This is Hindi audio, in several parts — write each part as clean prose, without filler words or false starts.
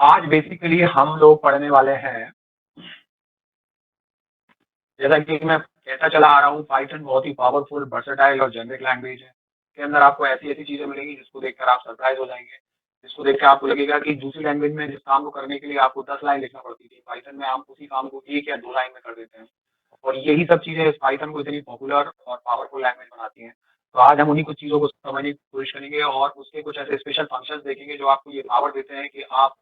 आज बेसिकली हम लोग पढ़ने वाले हैं, जैसा कि मैं कहता चला आ रहा हूँ, पाइथन बहुत ही पावरफुल, वर्सेटाइल और जेनरिक लैंग्वेज है। इसके अंदर आपको ऐसी-ऐसी चीज़ें मिलेंगी जिसको देखकर आप सरप्राइज़ हो जाएँगे। जिसको देख के आपको लगेगा कि दूसरी लैंग्वेज में जिस काम को करने के लिए आपको 10 लाइन लिखना पड़ती थी, पाइथन में हम उसी काम को 1 या 2 लाइन में कर देते हैं। और यही सब चीज़ें इस पाइथन को इतनी पॉपुलर और पावरफुल लैंग्वेज बनाती हैं। तो आज हम उन्हीं कुछ चीज़ों को समझने की कोशिश करेंगे और उसके कुछ ऐसे स्पेशल फंक्शंस देखेंगे जो आपको ये पावर देते हैं कि आप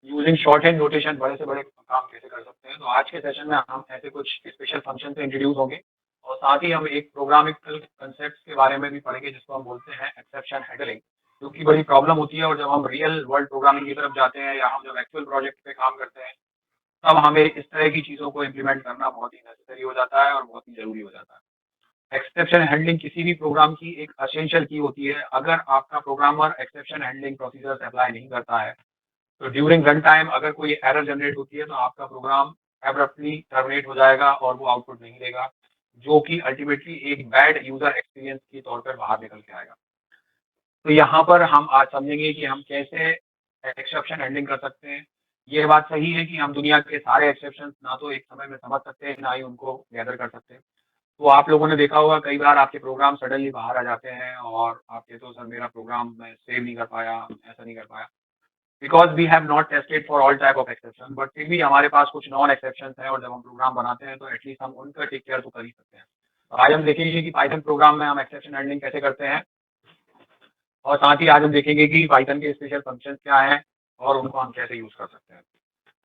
यूजिंग शॉर्ट हैंड नोटेशन बड़े से बड़े काम कैसे कर सकते हैं। तो आज के सेशन में हम ऐसे कुछ स्पेशल फंक्शन से इंट्रोड्यूस होंगे और साथ ही हम एक प्रोग्रामिकल कंसेप्ट के बारे में भी पढ़ेंगे जिसको हम बोलते हैं एक्सेप्शन हैंडलिंग, जो कि बड़ी प्रॉब्लम होती है। और जब हम रियल वर्ल्ड प्रोग्रामिंग की तरफ जाते हैं या हम जब एक्चुअल प्रोजेक्ट पे काम करते हैं, तब हमें इस तरह की चीज़ों को इम्प्लीमेंट करना बहुत ही नेसेसरी हो जाता है और बहुत ही ज़रूरी हो जाता है। एक्सेप्शन हैंडलिंग किसी भी प्रोग्राम की एक एसेंशियल की होती है। अगर आपका programmer exception handling procedures apply नहीं करता है, तो ड्यूरिंग रन टाइम अगर कोई एरर जनरेट होती है तो आपका प्रोग्राम एब्रप्टली टर्मिनेट हो जाएगा और वो आउटपुट नहीं देगा, जो कि अल्टीमेटली एक बैड यूजर एक्सपीरियंस के तौर पर बाहर निकल के आएगा। तो यहाँ पर हम आज समझेंगे कि हम कैसे एक्सेप्शन हैंडलिंग कर सकते हैं। ये बात सही है कि हम दुनिया के सारे एक्सेप्शन ना तो एक समय में समझ सकते हैं, ना ही उनको गैदर कर सकते हैं। तो आप लोगों ने देखा होगा कई बार आपके प्रोग्राम सडनली बाहर आ जाते हैं और आप कहते हो सर मेरा प्रोग्राम मैं सेव नहीं कर पाया, ऐसा नहीं कर पाया। Because we have not tested for all type of exception, but फिर भी हमारे पास कुछ नॉन एक्सेप्शंस हैं और जब हम प्रोग्राम बनाते हैं तो एटलीस्ट हम उनका टेक केयर तो कर ही सकते हैं। तो आज हम देखेंगे कि पाइथन प्रोग्राम में हम एक्सेप्शन हैंडलिंग कैसे करते हैं और साथ ही आज हम देखेंगे कि पाइथन के स्पेशल फंक्शंस क्या हैं और उनको हम कैसे यूज़ कर सकते हैं।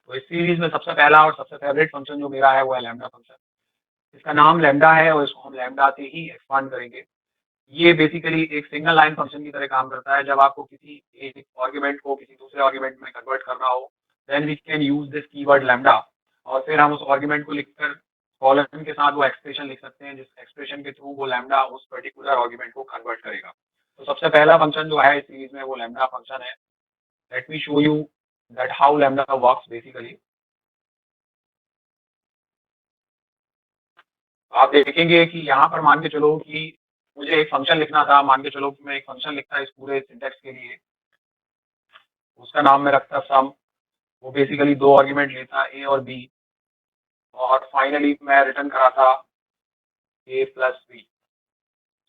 तो इस सीरीज़ में सबसे पहला और सबसे फेवरेट फंक्शन जो मेरा है वो है लैम्ब्डा फंक्शन। इसका नाम लैम्ब्डा है और इसको हम लैम्ब्डा से ही एक्सपांड करेंगे। ये बेसिकली एक सिंगल लाइन फंक्शन की तरह काम करता है। जब आपको किसी एक आर्गुमेंट को किसी दूसरे आर्गुमेंट में कन्वर्ट करना हो, then we can use this keyword lambda और फिर हम उस आर्गुमेंट को लिखकर कॉलन के साथ वो एक्सप्रेशन लिख सकते हैं, जिस एक्सप्रेशन के थ्रू वो लैम्ब्डा उस पर्टिकुलर आर्गुमेंट को कन्वर्ट करेगा। तो सबसे पहला फंक्शन जो है इस सीरीज में वो लैम्ब्डा फंक्शन है। Let me show you that how lambda works basically. आप देखेंगे कि यहाँ पर मान के चलो कि मुझे एक फंक्शन लिखना था। मान के चलो कि मैं एक फंक्शन लिखता इस पूरे सिंटैक्स के लिए, उसका नाम मैं रखता सम। वो बेसिकली 2 आर्गुमेंट लेता ए और बी और फाइनली मैं रिटर्न कराता ए प्लस बी,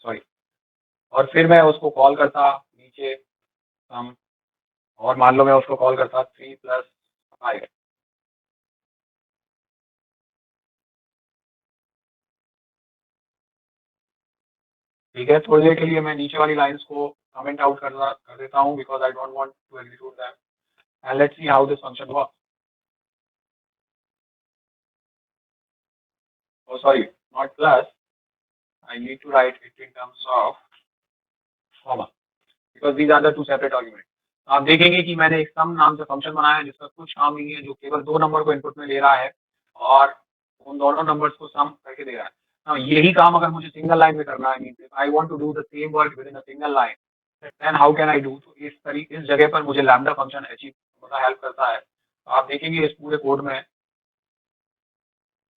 सॉरी। और फिर मैं उसको कॉल करता नीचे सम और मान लो मैं उसको कॉल करता 3 प्लस 5। ठीक है, थोड़ी देर के लिए मैं नीचे वाली लाइंस को कमेंट आउट कर देता हूँ because I don't want to execute them and let's see how this function works. Oh sorry, not plus, I need to write it in terms of comma because these are the two separate arguments। आप देखेंगे कि मैंने एक सम नाम से फंक्शन बनाया है जिसका कुछ काम नहीं है, जो केवल 2 नंबर को इनपुट में ले रहा है और उन दोनों नंबर्स को सम करके दे रहा है। हाँ, यही काम अगर मुझे सिंगल लाइन में करना है, means I want to do the same work within a single line, then how can I do. तो इस जगह पर मुझे लैम्ब्डा फंक्शन अचीव मतलब हेल्प करता है। तो आप देखेंगे इस पूरे कोड में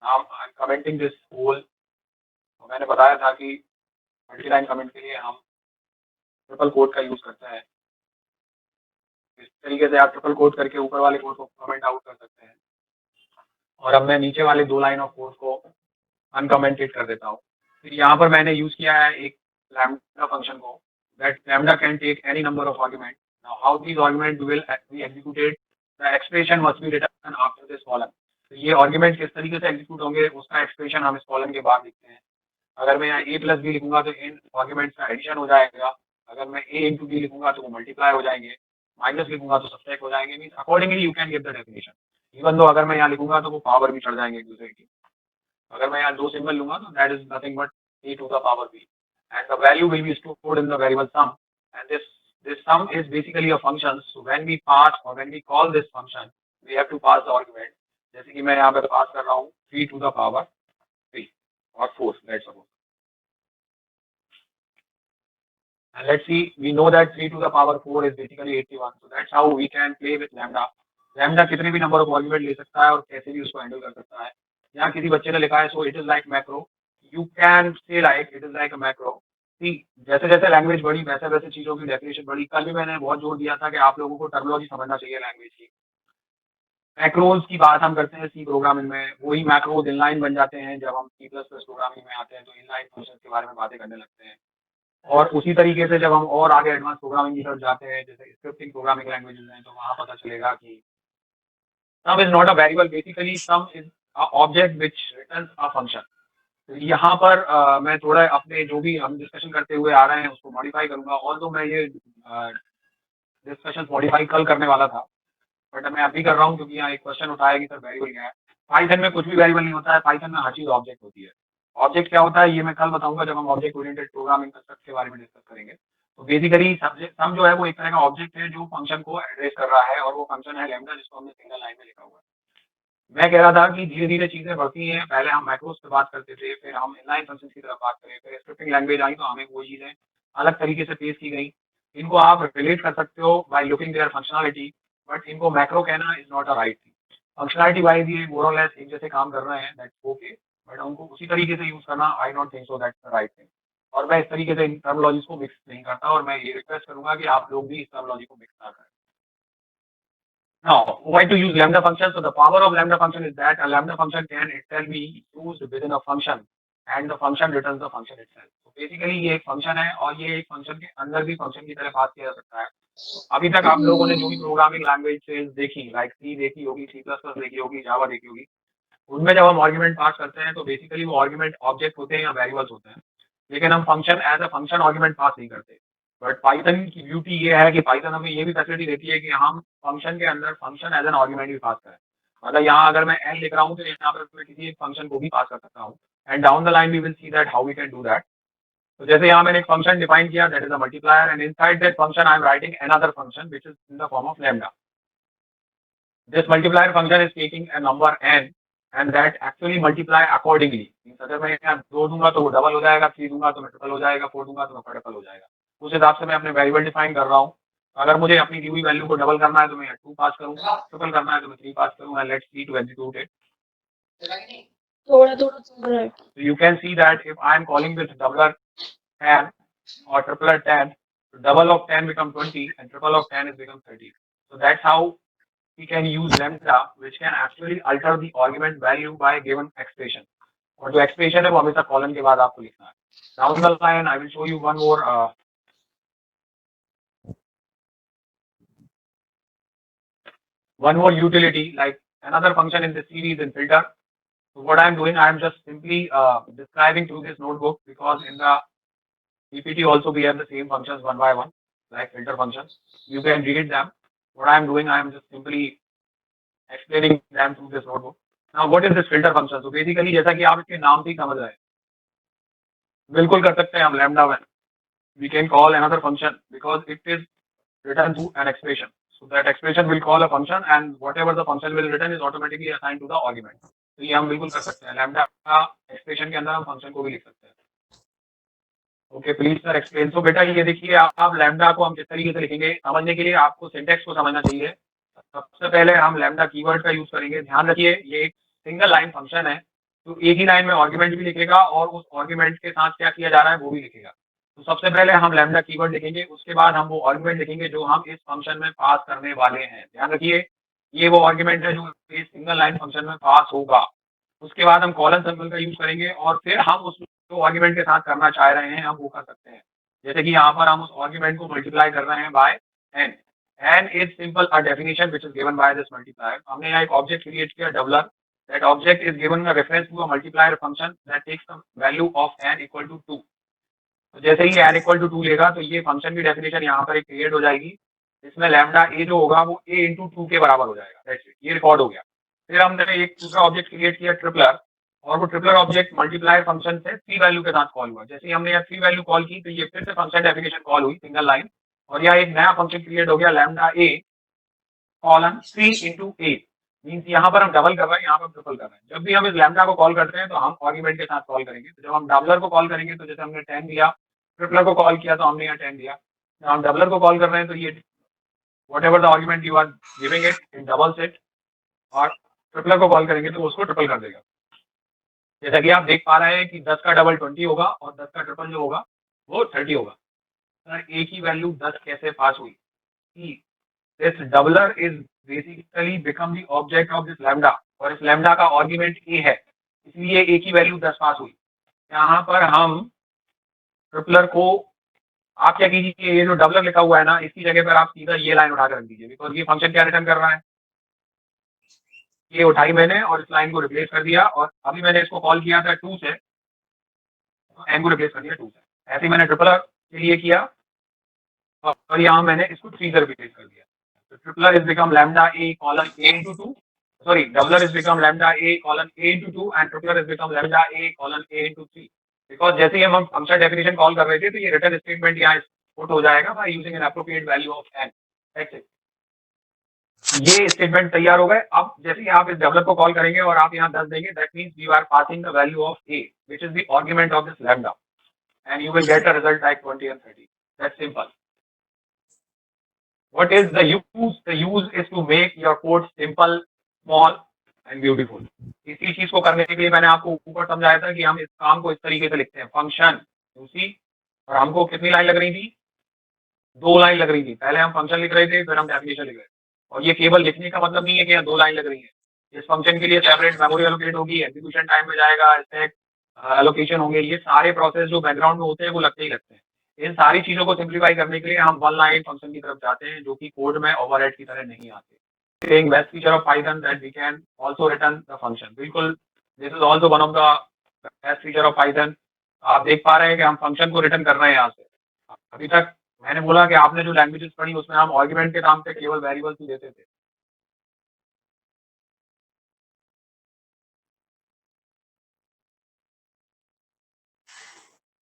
हम कमेंटिंग दिस होल, मैंने बताया था कि मल्टी लाइन कमेंट के लिए हम ट्रिपल कोट का यूज करते हैं। इस तरीके से आप ट्रिपल कोट करके ऊपर वाले कोड को कमेंट आउट कर सकते हैं। और अब मैं नीचे वाले 2 लाइन ऑफ कोड को अनकमेंटेड कर देता हूँ। फिर यहाँ पर मैंने यूज किया है एक लैम्ब्डा फंक्शन को, that lambda can take any number of argument. Now how these argument will be executed, the expression must be written after this colon. तो ये आर्गुमेंट किस तरीके से एग्जीक्यूट होंगे उसका एक्सप्रेशन हम इस कॉलन के बाद लिखते हैं। अगर मैं यहाँ ए प्लस बी लिखूंगा तो इन आर्ग्यूमेंट्स का एडिशन हो जाएगा। अगर मैं ए इंटू बी लिखूंगा तो वो मल्टीप्लाई हो जाएंगे। माइनस लिखूंगा तो सब्ट्रैक्ट हो जाएंगे। Means accordingly you can give the definition. Even though अगर मैं यहाँ लिखूंगा तो वो पावर भी चढ़ जाएंगे एक दूसरे की। अगर मैं यहाँ 2 सिंबल लूंगा तो that is nothing but a to the power b and the value will be stored in the variable sum and this sum is basically a function. So when we pass और when we call this function we have to pass the argument. जैसे कि मैं यहाँ पे पास कर रहा हूँ 3 टू द पावर 3 और 4 let's suppose. And let's see, we know that 3 to the power 4 is basically 81. So that's how we can play with lambda. Lambda कितने भी नंबर ऑफ आर्गुमेंट ले सकता है और कैसे भी उसको हैंडल कर सकता है। यहाँ किसी बच्चे ने लिखा है so it is like macro, you can say like it is like a macro. जैसे जैसे लैंग्वेज बढ़ी वैसे वैसे चीजों की डेफिनेशन बढ़ी। कल भी मैंने बहुत जोर दिया था कि आप लोगों को टर्मिनोलॉजी समझना चाहिए लैंग्वेज की। मैक्रोज की बात हम करते हैं सी प्रोग्रामिंग में, वही मैक्रोज इनलाइन बन जाते हैं जब हम सी प्लस प्लस प्रोग्रामिंग में आते हैं, तो इनलाइन फंक्शन के बारे में बातें करने लगते हैं। और उसी तरीके से जब हम और आगे एडवांस प्रोग्रामिंग की तरफ जाते हैं, जैसे स्क्रिप्टिंग प्रोग्रामिंग लैंग्वेजेस हैं, तो वहाँ पता चलेगा कि सम is not a variable, basically some is a object which returns a function. तो यहाँ पर मैं थोड़ा अपने जो भी हम डिस्कशन करते हुए आ रहे हैं उसको मॉडिफाई करूंगा। और तो मैं ये डिस्कशन मॉडिफाई कल करने वाला था, बट मैं अभी कर रहा हूँ क्योंकि यहाँ एक क्वेश्चन उठाया कि सर वेरिएबल क्या है। पाइथन में कुछ भी वेरिएबल नहीं होता है, पाइथन में हर चीज ऑब्जेक्ट होती है। ऑब्जेक्ट क्या होता है ये मैं कल बताऊंगा जब हम ऑब्जेक्ट ओरिएंटेड प्रोग्रामिंग कंसेप्ट के बारे में डिस्कस करेंगे। तो बेसिकली सब्जेक्ट सम जो है वो एक तरह का ऑब्जेक्ट है जो फंक्शन को एड्रेस कर रहा है, और वो फंक्शन है लैम्डा, जिसको हमने सिंगल लाइन में लिखा हुआ है। मैं कह रहा था कि धीरे धीरे चीजें बढ़ती हैं, पहले हम मैक्रोस पे बात करते थे, फिर हम इनलाइन फंक्शन की तरफ बात करें, फिर स्क्रिप्टिंग लैंग्वेज आई तो हमें वो चीजें अलग तरीके से पेश की गई। इनको आप रिलेट कर सकते हो by looking there functionality, but इनको मैक्रो कहना is not a right thing. Functionality wise ये मोर और लेस एक जैसे काम कर रहे हैं, दैट्स ओके, बट उनको उसी तरीके से यूज करना I not think so that's the right thing. और मैं इस तरीके से इन टर्मिनोलॉजीज को मिक्स नहीं करता, और मैं ये रिक्वेस्ट करूंगा कि आप लोग भी इस टर्मिनोलॉजी को मिक्स ना करें। Now, why to use lambda function? So the power of lambda function is that a lambda function can itself be used within a function, and the function returns the function itself. So basically ये एक फंक्शन है, और ये एक फंक्शन के अंदर भी फंक्शन की तरह बात किया जा सकता है। तो अभी तक आप लोगों ने जो भी प्रोग्रामिंग लैंग्वेज देखी, लाइक सी देखी होगी, सी प्लस प्लस देखी होगी, जावा देखी होगी, उनमें जब हम आर्ग्यूमेंट पास करते हैं तो बेसिकली वो आर्ग्यूमेंट ऑब्जेक्ट होते हैं या वेरिएबल्स होते हैं, लेकिन हम function as a function argument pass नहीं करते। बट पाइथन की ब्यूटी ये है कि पाइथन हमें ये भी फैसिलिटी देती है कि हम फंक्शन के अंदर फंक्शन एज एन आर्ग्यूमेंट भी पास करें। मतलब यहाँ अगर मैं एन लिख रहा हूँ तो यहाँ पर मैं किसी एक फंक्शन को भी पास कर सकता हूँ, and down the line we will see that how we can do that. तो जैसे यहाँ मैंने एक फंक्शन डिफाइन किया, that is a multiplier, and inside that function I am writing another function which is in the form of lambda. This multiplier function is taking a number n and that actually multiply accordingly. Means अगर मैं यहाँ 2 दूंगा तो वो डबल हो जाएगा, 3 दूंगा तो मैं ट्रिपल हो जाएगा, 4 दूंगा तो मैं क्वाड्रपल हो जाएगा। उस हिसाब से मैं अपने वेरिएबल डिफाइन कर रहा हूँ। अगर मुझे अपनी दी हुई वैल्यू को डबल करना है तो मैं 2 पास करूंगा, ट्रिपल करना है तो मैं 3 पास करूंगा। Let's see to execute it. थोड़ा थोड़ा चल रहा है। So you can see that if I am calling this doubler 10 or tripler 10, double of 10 become 20 and triple of 10 is become 30. So that's how we can use lambda, which can actually alter the argument value by given expression. और जो expression है वो हमेशा colon के बाद आपको लिखना है। Down the line, I will show you one more utility, like another function in this series in filter. So what I am doing, I am just simply describing through this notebook, because in the PPT also we have the same functions one by one, like filter functions. You can read them. What I am doing, I am just simply explaining them through this notebook. Now, what is this filter function? So basically, जैसा कि आप इसके नाम से ही समझ रहे हैं, बिल्कुल कर सकते हैं हम lambda when we can call another function because it is written to an expression. So that expression will call a function and whatever the function will return is automatically assigned to the argument. तो ये हम बिल्कुल कर सकते हैं, lambda का expression के अंदर हम function को भी लिख सकते हैं। Okay please sir explain. तो बेटा ये देखिए, आप लैम्डा को हम किस तरीके से लिखेंगे, समझने के लिए आपको सिंटेक्स को समझना चाहिए। सबसे पहले हम लैम्डा कीवर्ड का यूज करेंगे। ध्यान रखिए ये एक सिंगल लाइन फंक्शन है, तो एक ही लाइन में आर्गुमेंट भी लिखेगा और उस आर्गुमेंट के साथ क्या किया जा रहा है वो भी लिखेगा। तो सबसे पहले हम लैम्डा कीवर्ड लिखेंगे, उसके बाद हम वो आर्गुमेंट लिखेंगे जो हम इस फंक्शन में पास करने वाले हैं। ध्यान रखिए ये वो आर्गुमेंट है जो इस सिंगल लाइन फंक्शन में पास होगा। उसके बाद हम कॉलन सिंबल का यूज करेंगे और फिर हम उस जो आर्गुमेंट के साथ करना चाह रहे हैं हम वो कर सकते हैं। जैसे कि यहाँ पर हम उस आर्गुमेंट को मल्टीप्लाई कर रहे हैं bye n। n is simple a definition which is given by this multiplier। हमने यहाँ एक ऑब्जेक्ट क्रिएट किया doubler, that object is given a reference to a multiplier function that takes the value of n equal to 2। तो जैसे ही n equal to 2 लेगा तो ये फंक्शन की डेफिनेशन यहाँ पर एक क्रिएट हो जाएगी, इसमें लैम्डा a जो होगा वो a इंटू 2 के बराबर हो जाएगा। दैट्स इट, ये रिकॉर्ड हो गया। फिर हमने एक दूसरा ऑब्जेक्ट क्रिएट किया ट्रिपलर, और वो ट्रिपलर ऑब्जेक्ट मल्टीप्लायर फंक्शन से 3 वैल्यू के साथ कॉल हुआ। जैसे ही हमने यहाँ 3 वैल्यू कॉल की तो ये फिर से फंक्शन डेफिनेशन कॉल हुई सिंगल लाइन, और यहाँ एक नया फंक्शन क्रिएट हो गया lambda a colon 3 into a। Means यहाँ पर हम डबल कर रहे हैं, यहाँ पर ट्रिपल कर रहे हैं। जब भी हम इस लैम्डा को कॉल करते हैं तो हम आर्गुमेंट के साथ कॉल करेंगे। तो जब हम डबलर को कॉल करेंगे तो जैसे हमने 10 दिया, ट्रिपलर को कॉल किया तो हमने यहाँ 10 दिया। जब हम डबलर को कॉल कर रहे हैं तो ये whatever the argument you are giving it in doubles it, और ट्रिपलर को कॉल करेंगे तो उसको ट्रिपल कर देगा। जैसा कि आप देख पा रहे हैं कि 10 का डबल 20 होगा और 10 का ट्रिपल जो होगा वो 30 होगा। सर ए की वैल्यू 10 कैसे पास हुई? This doubler is basically become the object of this lambda, और इस लैम्डा का आर्गुमेंट ए है, इसलिए ए की वैल्यू 10 पास हुई। यहाँ पर हम ट्रिपलर को, आप क्या कीजिए, ये जो डबलर लिखा हुआ है ना, इसकी जगह पर आप सीधा ये लाइन उठा कर रख दीजिए, बिकॉज ये फंक्शन क्या रिटर्न कर रहा है, ये उठाई मैंने और इस लाइन को रिप्लेस कर दिया, और अभी मैंने इसको कॉल किया था 2 से, एन को रिप्लेस कर दिया 2 से। ऐसे ही मैंने ट्रिपलर के लिए किया, और यहाँ मैंने इसको 3 से रिप्लेस कर दिया। तो tripler is become lambda A colon A into 2, sorry, doubler is become lambda A colon A into 2 and tripler is become lambda A colon A into 3। Because जैसे ही हम फंक्शन डेफिनेशन कॉल कर रहे थे, तो ये रिटर्न स्टेटमेंट यहाँ पुट हो जाएगा by using an appropriate value of n. ये स्टेटमेंट तैयार हो गए। अब जैसे ही आप इस डेवलप को कॉल करेंगे और आप यहाँ 10 देंगे, that means we are passing the value of a which is the argument of this lambda, and you will get a result like 20 and 30. That's simple. What is the use? The use is to make your code simple, small and beautiful. इसी चीज को करने के लिए मैंने आपको ऊपर समझाया था कि हम इस काम को इस तरीके से लिखते हैं, फंक्शन उसी, और हमको कितनी लाइन लग रही थी, 2 लाइन लग रही थी। पहले हम फंक्शन लिख रहे थे, फिर हम डेफिनेशन लिख रहे थे। और ये केवल लिखने का मतलब नहीं है कि यहाँ 2 लाइन लग रही है, इस फंक्शन के लिए सेपरेट मेमोरी एलोकेट होगी, एग्जीक्यूशन टाइम में जाएगा, स्टैक एलोकेशन होंगे, ये सारे प्रोसेस जो बैकग्राउंड में होते हैं वो लगते ही लगते हैं। इन सारी चीजों को सिंप्लीफाई करने के लिए हम 1 लाइन फंक्शन की तरफ जाते हैं, जो कि कोड में ओवरहेड की तरह नहीं आते। saying best feature of Python that we can also return the function, बिल्कुल this is also one of the best feature of Python। आप देख पा रहे हैं कि हम फंक्शन को रिटर्न कर रहे हैं यहाँ से। अभी तक मैंने बोला कि आपने जो लैंग्वेजेस पढ़ी उसमें हम आर्गुमेंट के नाम पे केवल वेरिएबल्स ही देते थे।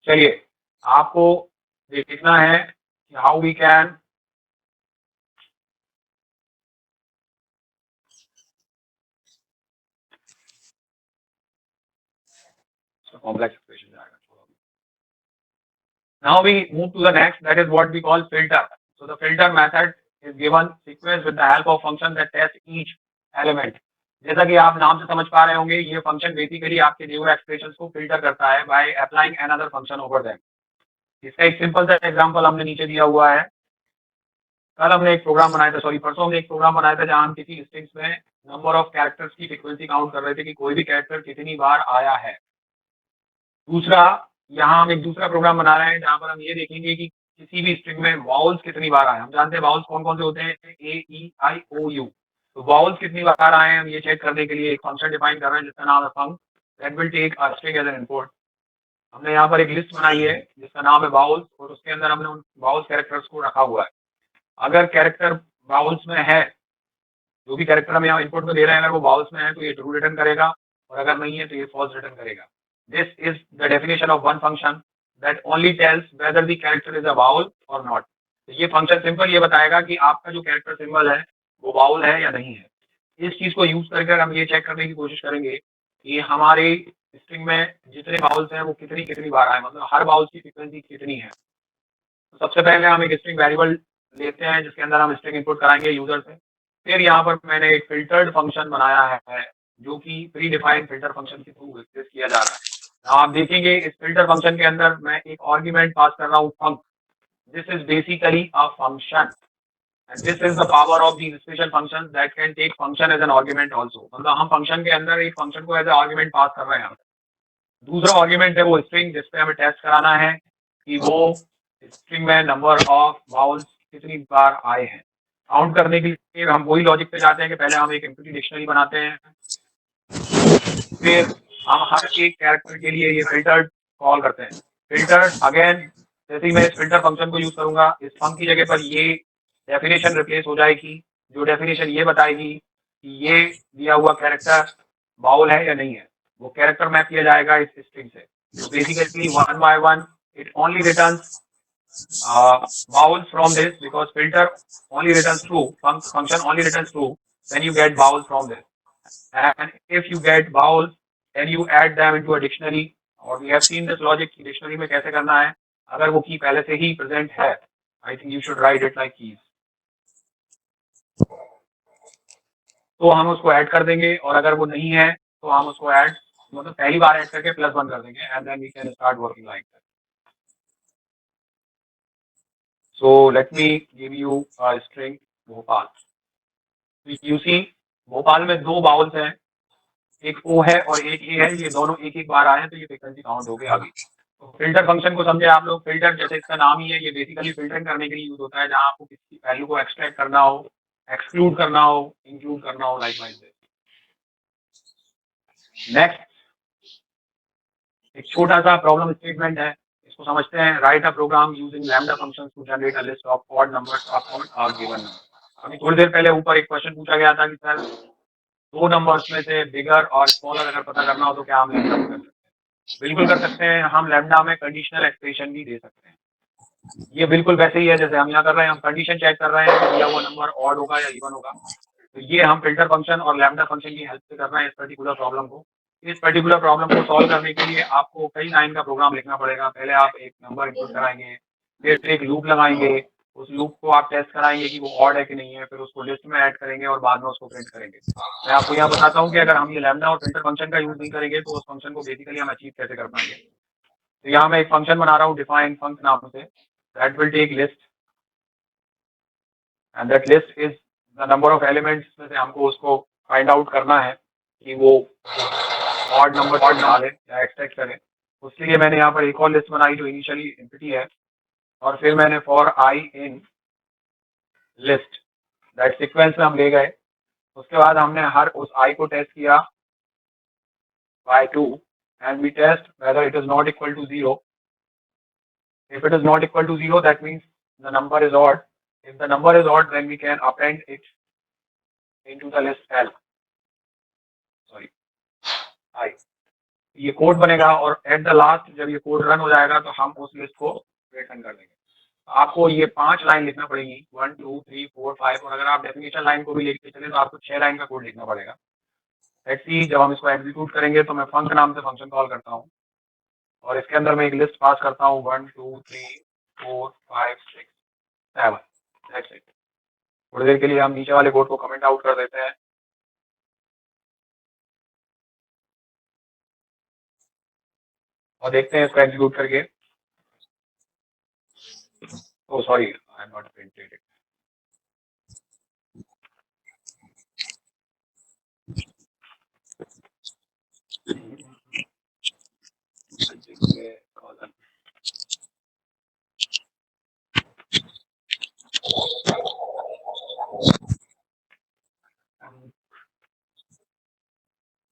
चलिए, आपको देखना है कि how we can complex expression जाएगा। Now we move to the next, that is what we call filter. So the filter method is given sequence with the help of function that test each element. जैसा कि आप नाम से समझ पा रहे होंगे, ये फंक्शन बेसिकली आपके दिए हुए एक्सप्रेशंस को फिल्टर करता है by applying another function over them. इसका एक सिंपल सा एग्जांपल हमने नीचे दिया हुआ है। कल हमने एक प्रोग्राम बनाया था, सॉरी परसों हमने एक प्रोग्राम बनाया था, जहां हम किसी स्ट्रिंग्स में नंबर ऑफ कैरेक्टर्स की फ्रीक्वेंसी काउंट कर रहे थे कि कोई भी कैरेक्टर कितनी बार आया है। दूसरा, यहाँ हम एक दूसरा प्रोग्राम बना रहे हैं जहां पर हम ये देखेंगे कि किसी भी स्ट्रिंग में वाउल्स कितनी बार आए। हम जानते हैं वाउल्स कौन कौन से होते हैं, ए ई आई ओ यू। तो वाउल्स कितनी बार आए हैं हम ये चेक करने के लिए एक फंक्शन डिफाइन कर रहे हैं जिसका नाम है func that will take a string as an input. हमने यहाँ पर एक लिस्ट बनाई है जिसका नाम है वाउल्स, और उसके अंदर हमने उन वाउल्स कैरेक्टर्स को रखा हुआ है। अगर कैरेक्टर वाउल्स में है, जो भी कैरेक्टर हम यहाँ इनपुट में दे रहे हैं, अगर वो वाउल्स में है तो ये ट्रू रिटर्न करेगा, और अगर नहीं है तो ये फॉल्स रिटर्न करेगा। This is the definition of one function that only tells whether the character is a vowel or not. तो ये फंक्शन सिंपल ये बताएगा कि आपका जो कैरेक्टर सिंबल है वो वाउल है या नहीं है। इस चीज को यूज करके हम ये चेक करने की कोशिश करेंगे कि हमारे स्ट्रिंग में जितने वाउल्स हैं वो कितनी कितनी बार आए, मतलब हर वाउल्स की फ्रीक्वेंसी कितनी है। तो सबसे पहले हम एक स्ट्रिंग वेरिएबल लेते हैं जिसके अंदर हम स्ट्रिंग इनपुट कराएंगे यूजर से। फिर यहाँ पर मैंने एक फिल्टर्ड फंक्शन बनाया है जो कि प्री डिफाइंड फिल्टर फंक्शन के थ्रू एक्सेस किया जा रहा है। आप देखेंगे इस फिल्टर फंक्शन के अंदर मैं एक आर्गुमेंट पास कर रहा हूँ func. This is basically a function and this is the power of these special functions that can take function as an argument also. मतलब हम फंक्शन के अंदर एक फंक्शन को एज ए आर्गुमेंट पास कर रहे हैं। दूसरा आर्गुमेंट है वो स्ट्रिंग, जिसपे हमें टेस्ट कराना है कि वो स्ट्रिंग में नंबर ऑफ वाउल्स कितनी बार आए हैं। काउंट करने के लिए हम वही लॉजिक पे जाते हैं कि पहले हम एक एम्प्टी डिक्शनरी बनाते हैं, फिर हम हर एक कैरेक्टर के लिए ये फिल्टर कॉल करते हैं। फिल्टर अगेन, जैसे ही मैं इस फिल्टर फंक्शन को यूज करूंगा, इस फंक की जगह पर ये डेफिनेशन रिप्लेस हो जाएगी, जो डेफिनेशन ये बताएगी कि ये दिया हुआ कैरेक्टर बाउल है या नहीं है। वो कैरेक्टर मैप किया जाएगा इस स्ट्रिंग से। तो basically one by one it only returns vowels from this, because filter only returns true, function only returns true when you get vowels from this, and if you get vowels then you add them into a dictionary, और we have seen this logic कि डिक्शनरी में कैसे करना है। अगर वो की पहले से ही प्रेजेंट है, I think you should write it like keys, तो हम उसको ऐड कर देंगे, और अगर वो नहीं है तो हम उसको ऐड, मतलब पहली बार ऐड करके +1 कर देंगे, and then we can start working like that. So let me give you a string Bhopal. You see Bhopal में दो बाउल्स हैं, एक ओ है और एक ए है, ये दोनों एक एक बार आए हैं तो ये फ्रीक्वेंसी काउंट हो गई आ गई. तो फिल्टर फंक्शन को समझे आप लोग. फिल्टर जैसे इसका नाम ही है, ये बेसिकली फिल्टरिंग करने के लिए यूज होता है, जहां आपको किसी वैल्यू को एक्सट्रैक्ट करना हो, एक्सक्लूड करना हो, इंक्लूड करना हो, लाइक वाइज. नेक्स्ट एक छोटा सा प्रॉब्लम स्टेटमेंट है, इसको समझते हैं. Write a program using lambda functions to generate a list of odd numbers upon a given number. अभी थोड़ी देर पहले ऊपर एक क्वेश्चन पूछा गया था कि सर दो नंबर्स में से बिगर और स्मॉलर अगर पता करना हो तो क्या हम लैम्डा में कर सकते हैं? बिल्कुल कर सकते हैं. हम लैम्डा में कंडीशनल एक्सप्रेशन भी दे सकते हैं. ये बिल्कुल वैसे ही है जैसे हम यहाँ कर रहे हैं. हम कंडीशन चेक कर रहे हैं कि दिया हुआ नंबर ऑड होगा या इवन होगा. तो ये हम फिल्टर फंक्शन और लैम्डा फंक्शन की हेल्प से कर रहे हैं इस पर्टिकुलर प्रॉब्लम को. इस पर्टिकुलर प्रॉब्लम को सॉल्व करने के लिए आपको कई लाइन का प्रोग्राम लिखना पड़ेगा. पहले आप एक नंबर इनपुट कराएंगे, फिर एक लूप लगाएंगे, उस लूप को आप टेस्ट कराएंगे कि वो ऑड है कि नहीं है, फिर उसको लिस्ट में ऐड करेंगे और बाद में उसको प्रिंट करेंगे. मैं आपको यहाँ बताता हूँ कि अगर हम ये लैम्डा और फिल्टर फंक्शन का यूज नहीं करेंगे तो उस फंक्शन को बेसिकली हम अचीव कैसे कर पाएंगे. तो यहाँ मैं एक फंक्शन बना रहा हूँ डिफाइन फंक्शन नाम से, that will take list and that list is the number of elements में से हमको उसको फाइंड आउट करना है कि वो ऑड नंबर डाले या एक्सट्रैक्ट करे. उसके लिए मैंने यहाँ पर एक और लिस्ट बनाई जो इनिशियली एम्प्टी है, और फिर मैंने for I in list that sequence में हम ले गए. उसके बाद हमने हर उस आई को टेस्ट किया by 2 and we test whether it is not equal to 0. If it is not equal to 0, that means the number is odd. If the number is odd, then we can append it into the list L. Sorry, I. ये कोड बनेगा और एट द लास्ट जब ये कोड रन हो जाएगा तो हम उस लिस्ट को रिटर्न कर देंगे. आपको ये 5 लाइन लिखना पड़ेगी, 1 2 3 4 5, और अगर आप डेफिनेशन लाइन को भी लेके चले तो आपको 6 लाइन का कोड लिखना पड़ेगा. लेट्स सी जब हम इसको एग्जीक्यूट करेंगे तो मैं फंक नाम से फंक्शन कॉल करता हूँ और इसके अंदर मैं एक लिस्ट पास करता हूँ 1 2 3 4 5 6 7. That's it. थोड़ी देर के लिए हम नीचे वाले कोड को कमेंट आउट कर देते हैं और देखते हैं इसको एग्जीक्यूट करके. Oh sorry, I am not printed it.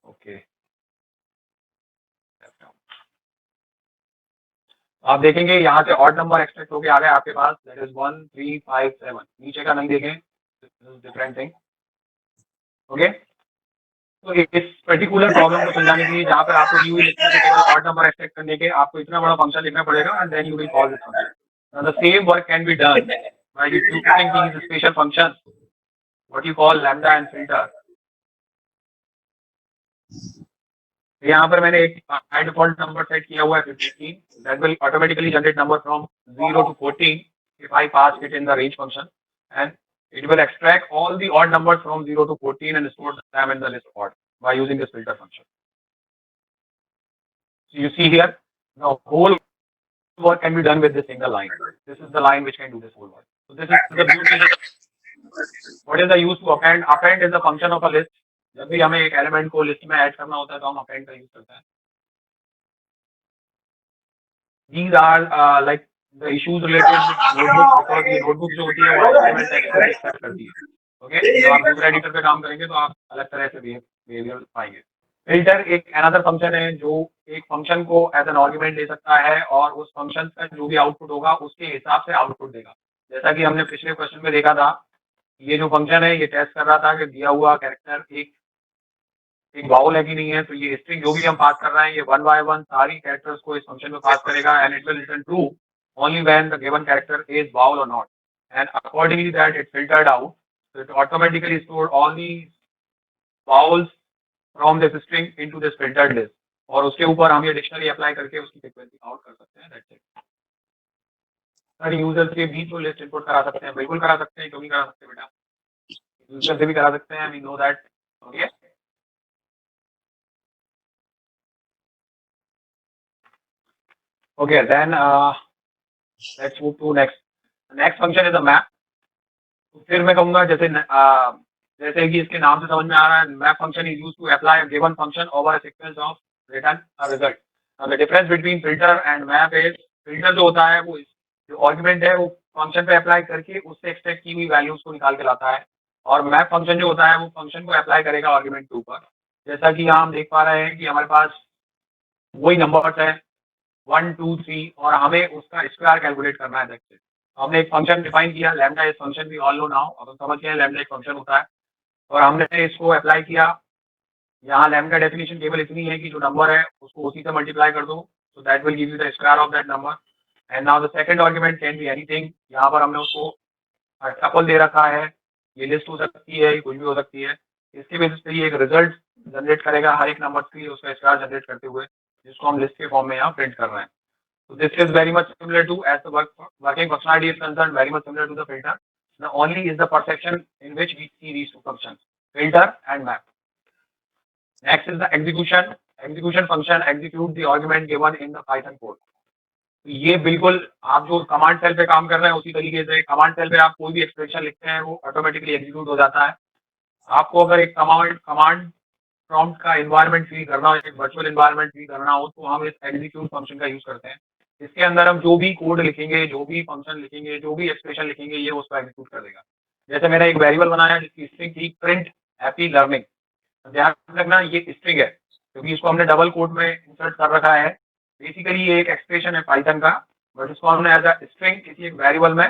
Okay, आप देखेंगे यहाँ से ऑड नंबर एक्सट्रैक्ट होके आ गए आपके पास, दैट इज 1 3 5 7. नीचे का नहीं देखें, डिफरेंट थिंग. ओके, तो इस पर्टिकुलर प्रॉब्लम को समझाने के लिए जहाँ पर आपको दी हुई लिस्ट में से केवल ऑड नंबर एक्सट्रैक्ट करने के आपको इतना बड़ा फंक्शन लिखना पड़ेगा and then you will call this function. Now the same work can be done by using these special functions, what you call lambda and filter. यहाँ पर मैंने एक बाय डिफॉल्ट नंबर सेट किया हुआ है 15. that will automatically generate number from 0 to 14 if I pass it in the range function, and it will extract all the odd numbers from 0 to 14 and store them in the list odd by using this filter function. So you see here, the whole work can be done with this single line. This is the line which can do this whole work. So this is the beauty. What is the use to append? Append is the function of a list. जब भी हमें एक एलिमेंट को लिस्ट में ऐड करना होता है तो हम append का यूज करते हैं. These are like the issues related with notebook, because ये notebook जो होती है वो HTML text को एक्सेप्ट करती है. ओके, जब आप दूसरे एडिटर पे काम करेंगे तो आप अलग तरह से बिहेवियर पाएंगे. फिल्टर एक अनदर फंक्शन है जो एक फंक्शन को एज एन आर्गुमेंट ले सकता है और उस फंक्शन का जो भी आउटपुट होगा उसके हिसाब से आउटपुट देगा. जैसा कि हमने पिछले क्वेश्चन में देखा था, ये जो फंक्शन है ये टेस्ट कर रहा था कि दिया हुआ कैरेक्टर एक बाउल है कि नहीं है. तो ये स्ट्रिंग जो भी हम पास कर रहे हैं ये 1 by 1 सारी कैरेक्टर्स को इस फंक्शन में पास करेगा and it will return true only when the given character is vowel or not, and accordingly that it filtered out, so it automatically stored all the vowels from this string into this filtered list, और उसके ऊपर हम ये डिक्शनरी अप्लाई करके उसकी फ्रीक्वेंसी आउट कर सकते हैं. That's it. सर यूजर्स के बीच में लिस्ट इंपोर्ट करा सकते हैं, बिल्कुल करा सकते हैं, क्यों नहीं करा सकते बेटा, यूजर से भी करा सकते हैं. We know that. Okay, okay then let's move to next. Next function is a map. तो फिर मैं कहूंगा जैसे कि इसके नाम से समझ में आ रहा है, map function is used to apply given function over a sequence of return a result. The difference between filter and map is, filter जो होता है वो जो आर्गुमेंट है वो फंक्शन पे अप्लाई करके उससे एक्सट्रैक्ट की हुई वैल्यूज को निकाल के लाता है, और मैप फंक्शन जो होता है वो फंक्शन को अप्लाई करेगा आर्गुमेंट के ऊपर। जैसा कि यहाँ हम देख पा रहे हैं कि हमारे पास वही नंबर्स है 1 2 3 और हमें उसका स्क्वायर कैलकुलेट करना है। That's it. हमने एक फंक्शन डिफाइन किया लैम्डा, इस फंक्शन भी ऑल नो नाउ, अब हम समझ गए लैम्डा एक फंक्शन होता है, और हमने इसको अप्लाई किया। यहाँ लैम्डा डेफिनेशन केवल इतनी है कि जो नंबर है उसको उसी से मल्टीप्लाई कर दो, so that will give you the square of that number. And now the second argument can be anything. यहाँ पर हमने उसको टपल दे रखा है, ये लिस्ट हो सकती है, ये कुछ भी हो सकती है। इसके बेसिस पे ये एक रिजल्ट जनरेट करेगा हर एक नंबर के लिए उसका स्क्वायर जनरेट करते हुए, जिसको हम लिस्ट के फॉर्म में यहाँ प्रिंट कर रहे हैं। So this is very much similar to, as the working functionality is concerned, very much similar to the filter. The only is the perception in which we see these two functions, filter and map. Next is the execution. Execution function execute the argument given in the Python code. तो ये बिल्कुल आप जो कमांड सेल पे काम कर रहे हैं उसी तरीके से कमांड सेल पे आप कोई भी एक्सप्रेशन लिखते हैं वो ऑटोमेटिकली एग्जीक्यूट हो जाता है। आपको अगर एक कमांड प्रॉम्प्ट का एनवायरनमेंट फील करना हो, एक वर्चुअल एनवायरनमेंट फील करना हो, तो हम इस एग्जीक्यूट फंक्शन का यूज करते हैं। इसके अंदर हम जो भी कोड लिखेंगे, जो भी फंक्शन लिखेंगे, जो भी एक्सप्रेशन लिखेंगे, ये उसको एग्जीक्यूट कर देगा। जैसे मैंने एक वेरिएबल बनाया जिसकी स्ट्रिंग थी प्रिंट हैप्पी लर्निंग। ध्यान रखना ये स्ट्रिंग है क्योंकि इसको हमने डबल कोट में इंसर्ट कर रखा है। बेसिकली ये एक एक्सप्रेशन है पाइथन का, बट इसको हमने एज अ स्ट्रिंग किसी एक वेरिएबल में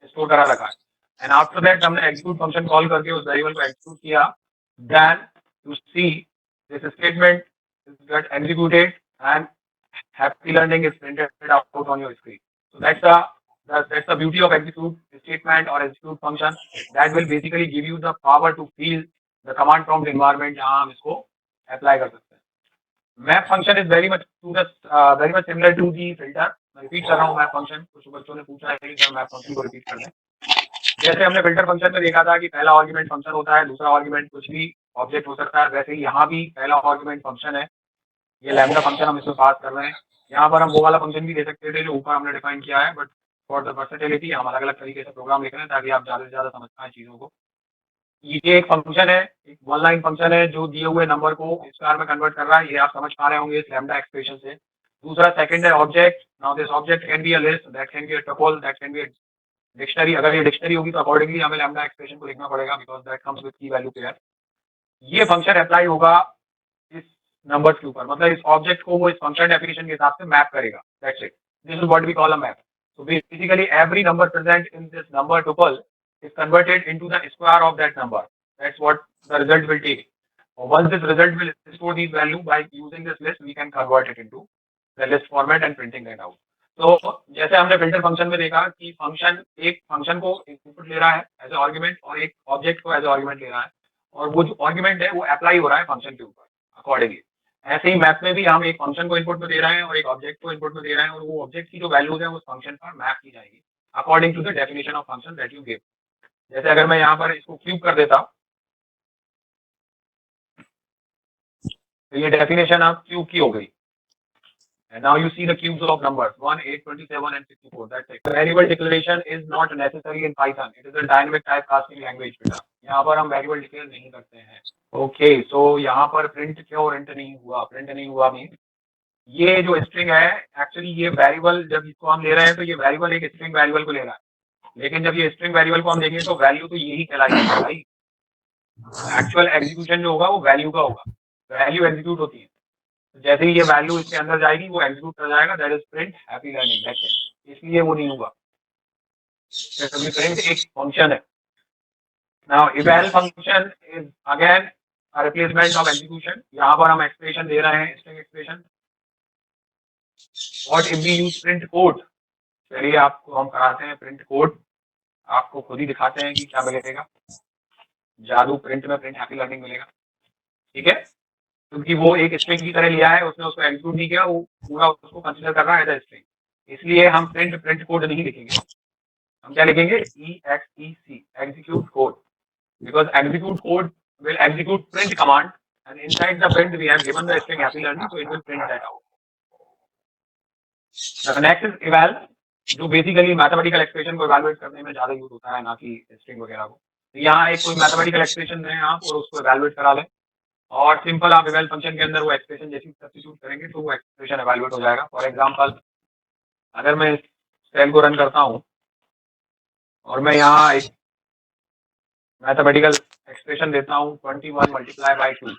स्टोर करा रखा है। एंड आफ्टर दैट हमने एग्जीक्यूट फंक्शन कॉल करके उस वेरिएबल को एग्जीक्यूट किया। Then you see this statement get executed and happy learning is printed out on your screen. So that's the beauty of execute statement or execute function that will basically give you the power to feel the command prompt environment जहाँ हम इसको apply कर सकते हैं। Map function is very much similar to the filter। मैं repeat कर रहा हूँ map function, कुछ बच्चों ने पूछा है कि सर map function को repeat कर दें। जैसे हमने फिल्टर फंक्शन में देखा था कि पहला आर्गुमेंट फंक्शन होता है, दूसरा आर्गुमेंट कुछ भी ऑब्जेक्ट हो सकता है, वैसे ही यहाँ भी पहला आर्गुमेंट फंक्शन है, ये लैम्डा फंक्शन हम इसमें पास कर रहे हैं। यहाँ पर हम वो वाला फंक्शन भी दे सकते थे जो ऊपर हमने डिफाइन किया है, बट फॉर द वर्सेटिलिटी हम अलग अलग तरीके से प्रोग्राम लिख रहे हैं ताकि आप ज्यादा से ज्यादा समझ पाएं चीजों को। ये एक फंक्शन है, एक वन लाइन फंक्शन है जो दिए हुए नंबर को स्क्वायर में कन्वर्ट कर रहा है, ये आप समझ पा रहे होंगे इस लैम्डा एक्सप्रेशन से। दूसरा सेकंड है object. Now this object can be a list, that can be a tuple, that can be a dictionary. अगर ये डिक्शनरी होगी तो अकॉर्डिंगली हमें लैम्डा एक्सप्रेशन को लिखना पड़ेगा बिकॉज दैट कम्स विद की वैल्यू पेयर। ये फंक्शन अप्लाई होगा इस नंबर्स के ऊपर, मतलब इस ऑब्जेक्ट को वो इस फंक्शन डेफिनेशन के हिसाब से मैप करेगा। That's it, this is what we call a map. So basically every number present in this number tuple is converted into the square of that number. That's what the result will take. Once this result will store these value by using this list, we can convert it into the list format and printing that out. तो जैसे हमने फिल्टर फंक्शन में देखा कि फंक्शन एक फंक्शन को इनपुट ले रहा है एज ए आर्गुमेंट और एक ऑब्जेक्ट को एज ए आर्गुमेंट ले रहा है, और वो जो आर्गुमेंट है वो अप्लाई हो रहा है फंक्शन के ऊपर अकॉर्डिंगली। ऐसे ही मैप में भी हम एक फंक्शन को इनपुट में दे रहे हैं और एक ऑब्जेक्ट को इनपुट में दे रहे हैं, और वो ऑब्जेक्ट की जो वैल्यूज है उस फंक्शन पर मैप की जाएगी according to the definition of function that you give. जैसे अगर मैं यहाँ पर इसको क्यूब कर देता तो ये डेफिनेशन अब क्यूब की हो गई। And now you see the cubes of numbers 1, 8, 27 and 64. That's it. The variable declaration is not necessary in Python. It is a dynamic typecasting language. बेटा यहाँ पर हम वेरिएबल डिक्लेयर नहीं करते हैं। ओके, सो यहाँ पर प्रिंट क्यों प्रिंट नहीं हुआ? प्रिंट नहीं हुआ मीन ये जो स्ट्रिंग है एक्चुअली ये वेरिएबल जब इसको हम ले रहे हैं तो ये वेरिएबल एक स्ट्रिंग वेरिएबल को ले रहा है, लेकिन जब ये स्ट्रिंग वेरिएबल को हम देखेंगे तो वैल्यू तो यही कहलाएगी भाई। एक्चुअल एग्जीक्यूशन जो होगा वो वैल्यू का होगा, वैल्यू एग्जीक्यूट होती है। जैसे ही ये वैल्यू इसके अंदर जाएगी वो एग्जीक्यूट कर जाएगा, that is print happy learning. That's it, इसलिए वो नहीं हुआ क्योंकि प्रिंट एक फंक्शन है। Now eval function is again a replacement of execution. यहाँ पर हम एक्सप्रेशन दे रहे हैं, string expression. What if we use print code? चलिए आपको हम कराते हैं प्रिंट कोड, आपको खुद ही दिखाते हैं कि क्या मिलेगा। जादू प्रिंट में प्रिंट हैप्पी लर्निंग मिलेगा, ठीक है, क्योंकि वो एक स्ट्रिंग की तरह लिया है, उसने उसको एग्जीक्यूट नहीं किया, वो पूरा उसको कंसीडर कर रहा है एज अ स्ट्रिंग। इसलिए हम प्रिंट कोड नहीं लिखेंगे, हम क्या लिखेंगे? EXEC execute code, because execute code will execute print command and inside the print we have given the string happy learning, so it will print that out. The next is eval. जो बेसिकली मैथमेटिकल एक्सप्रेशन को इवैल्यूएट करने में ज़्यादा यूज़ होता है, ना कि स्ट्रिंग वगैरह को। तो यहाँ एक कोई मैथमेटिकल एक्सप्रेशन दें आप और उसको इवैल्यूएट करा लें, और सिंपल आप eval फंक्शन के अंदर वो एक्सप्रेशन जैसी सब्स्टिट्यूट करेंगे तो वो एक्सप्रेशन इवैल्यूएट हो जाएगा। फॉर एग्जांपल अगर मैं इस सेल को रन करता हूँ और मैं यहाँ एक मैथमेटिकल एक्सप्रेशन देता हूँ 21 मल्टीप्लाई बाई 2,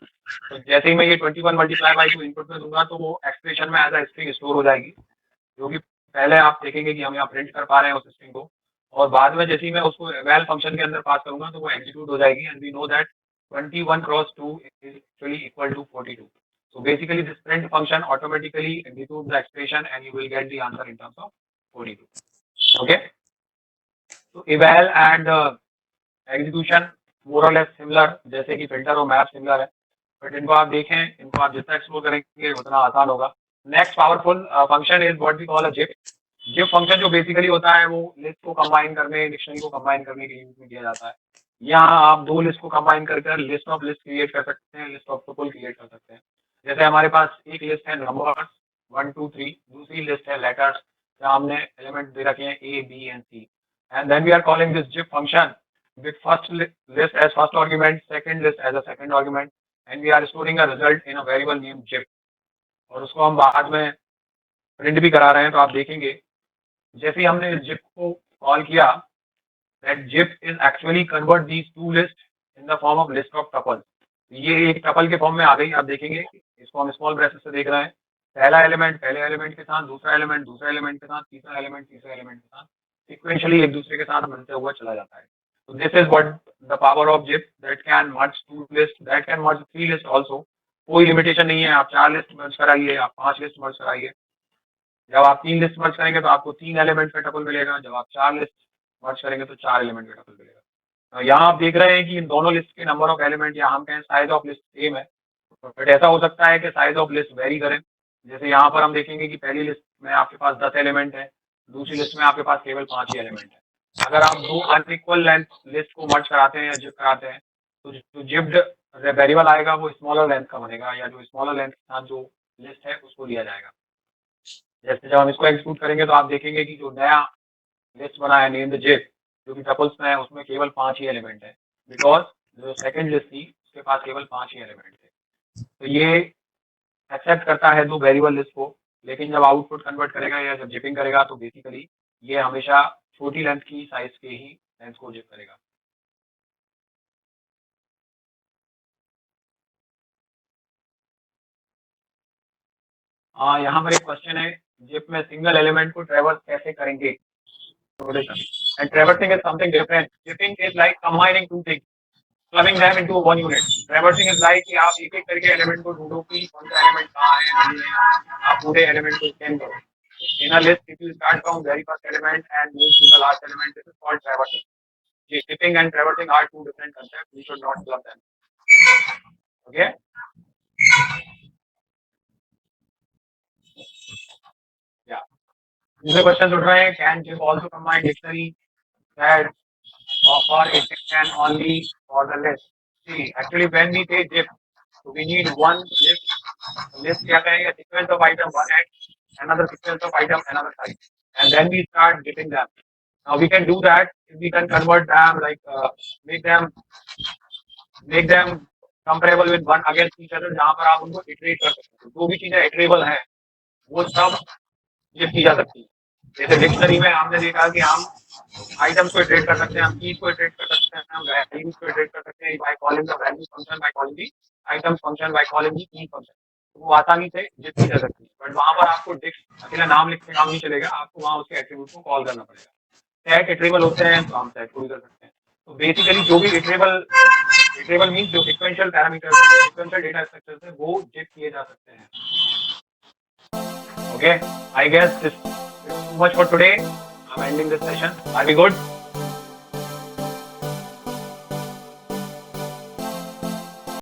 तो जैसे ही मैं ये 21 मल्टीप्लाई बाई 2 इनपुट में दूंगा तो वो एक्सप्रेशन में एज अ स्ट्रिंग स्टोर हो जाएगी, जो कि पहले आप देखेंगे कि हम यहाँ प्रिंट कर पा रहे हैं उस स्ट्रिंग को, और बाद में जैसे ही मैं उसको eval फंक्शन के अंदर पास करूंगा तो वो एग्जीक्यूट हो जाएगी। And we know that 21 cross 2 is actually equal to 42. So basically this print function automatically executes the expression and you will get the answer in terms of 42. Okay, so eval and execution more or less similar, जैसे कि फिल्टर और मैप सिमिलर है, बट इनको आप देखें, इनको आप जितना एक्सप्लोर करेंगे उतना आसान होगा। Next powerful function is what we call a zip. Zip function जो बेसिकली होता है वो लिस्ट को कंबाइन करने, डिक्शनरी को कंबाइन करने के यूज में किया जाता है। यहाँ आप दो लिस्ट को कंबाइन करके लिस्ट ऑफ लिस्ट क्रिएट कर सकते हैं, लिस्ट ऑफ टुपल क्रिएट कर सकते हैं। जैसे हमारे पास एक लिस्ट है नंबर्स 1 2 3, दूसरी लिस्ट है लेटर्स जहाँ हमने एलिमेंट दे रखे हैं A B and C, and then we are calling this zip function with first list as first argument, second list as a second argument, and we are storing a result in a variable named zip, और उसको हम बाद में प्रिंट भी करा रहे हैं। तो आप देखेंगे जैसे ही हमने इस zip को कॉल किया, that zip is actually convert these two lists in the form of list of tuples। ये एक टपल के फॉर्म में आ गई। आप देखेंगे इसको हम स्मॉल ब्रैकेट से देख रहे हैं, पहला एलिमेंट पहले एलिमेंट के साथ, दूसरा एलिमेंट दूसरे एलिमेंट के साथ, तीसरा एलिमेंट तीसरे एलिमेंट के साथ, सिक्वेंशियली एक दूसरे के साथ मिलते हुआ चला जाता है। So this is what the power of zip that can merge two lists, that can merge three lists also। कोई लिमिटेशन नहीं है, आप 4 लिस्ट मर्ज कराइए, आप 5 लिस्ट मर्ज कराइए। जब आप 3 लिस्ट मर्ज करेंगे तो आपको 3 एलिमेंट का टपल मिलेगा, जब आप 4 लिस्ट मर्ज करेंगे तो 4 एलिमेंट का टपल मिलेगा। यहाँ आप देख रहे हैं कि इन दोनों लिस्ट के नंबर ऑफ एलिमेंट या हम कहें साइज ऑफ लिस्ट सेम है, बट ऐसा हो सकता है कि साइज ऑफ लिस्ट वेरी करें। जैसे यहाँ पर हम देखेंगे कि पहली लिस्ट में आपके पास 10 एलिमेंट है, दूसरी लिस्ट में आपके पास केवल 5 ही एलिमेंट है। अगर आप दो अनइक्वल लेंथ लिस्ट को मर्ज कराते हैं या जिप कराते हैं तो जो जिप्ड वेरिएबल आएगा वो स्मॉलर लेंथ का बनेगा, या जो स्मॉलर लेंथ के साथ जो लिस्ट है उसको लिया जाएगा। जैसे जब हम इसको एग्जीक्यूट करेंगे तो आप देखेंगे कि जो नया लिस्ट बना है नेम्ड जिप, जो कि टपल्स में है, उसमें केवल 5 ही एलिमेंट है, बिकॉज जो सेकंड लिस्ट थी उसके पास केवल 5 ही एलिमेंट थे। तो ये एक्सेप्ट करता है दो वेरिएबल लिस्ट को, लेकिन जब आउटपुट कन्वर्ट करेगा या जब जिपिंग करेगा तो बेसिकली ये हमेशा छोटी लेंथ की साइज के ही लेंथ को जिप करेगा। हाँ, यहाँ पर एक क्वेश्चन है, जिप में सिंगल एलिमेंट को ट्रेवर्स कैसे करेंगे? And traversing is something different. Zipping is like combining two things, clubbing them into one unit. Traversing is like कि आप एक एक करके एलिमेंट को ढूंढो कि कौन सा एलिमेंट कहाँ है, नहीं है, आप पूरे एलिमेंट को स्कैन करो। In a list, if you start from very first element and move to the last element, this is called traversing. Zipping and traversing are two different concepts. We should not club them. Okay? Yeah. दूसरे क्वेश्चन उठ रहे हैं, can zip also combine dictionary that or it can only for the list? See, actually when we say zip, so we need one list. List क्या कहेंगे? Sequence of item one at another sequence of item another side, and then we start zipping them. Now we can do that if we can convert them, like make them comparable with one against each other, जहाँ पर आप उनको iterate कर सकते हो। जो भी चीजें iterable हैं वो सब zip की जा सकती है। जैसे डिक्शनरी में हमने देखा कि हम आइटम्स को इटरेट कर सकते हैं, हम कीज को इटरेट कर सकते हैं, हम वैल्यूज को इटरेट कर सकते हैं by calling the value function, by calling the items function, by calling the key function. तो वो आसानी से जिप की जा सकती है, बट वहां पर आपको डिक्स अकेला नाम लिख के काम नहीं चलेगा, आपको वहां उसके एट्रीब्यूट को कॉल करना पड़ेगा। सेट इटरेबल होते हैं तो हम सेट को भी कर सकते हैं। तो बेसिकली जो भी इटरेबल मींस जो सीक्वेंशियल पैरामीटर्स हैं, सीक्वेंशियल डेटा स्ट्रक्चर्स हैं, वो जिप किए जा सकते हैं। Okay, I guess this is too much for today. I'm ending this session. Are we good?